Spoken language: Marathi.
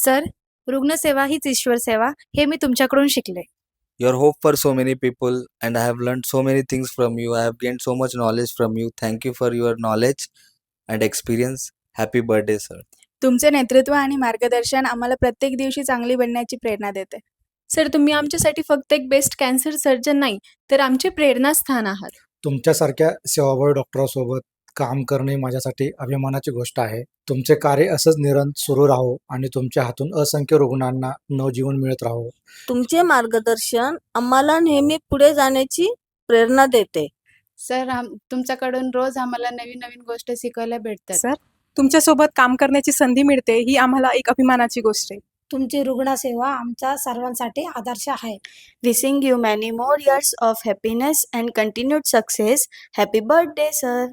सर, रुग्णसेवा हीच ईश्वर सेवा हे मी तुमच्याकडून शिकले. You're hope for so many people, and I have learned so many things from you. I have gained so much knowledge from you. Thank you for your knowledge and experience. Happy birthday, sir. तुमचे नेतृत्व आणि मार्गदर्शन आम्हाला प्रत्येक दिवशी चांगली बनण्याची प्रेरणा देते. सर, तुम्ही आमच्यासाठी फक्त एक बेस्ट कॅन्सर सर्जन नाही, तर आमचे प्रेरणास्थान आहात. तुमच्यासारख्या सेवाभावी डॉक्टरांसोबत काम करणे माझ्यासाठी अभिमानाची गोष्ट आहे. तुमचे कार्य असंच निरंतर सुरू राहो आणि तुमच्या हातून असंख्य रुग्णांना नवजीवन मिळत राहो. तुमचे मार्गदर्शन आम्हाला नेहमी पुढे जाण्याची प्रेरणा देते. सर, तुमच्याकडून रोज आम्हाला नवीन नवीन गोष्ट शिकायला भेटतात. सर, तुमच्यासोबत काम करण्याची संधी मिळते ही आम्हाला एक अभिमानाची गोष्ट आहे. तुमची रुग्णसेवा आमच्या सर्वांसाठी आदर्श आहे. Wishing you many more years of happiness and continued success. Happy birthday, sir.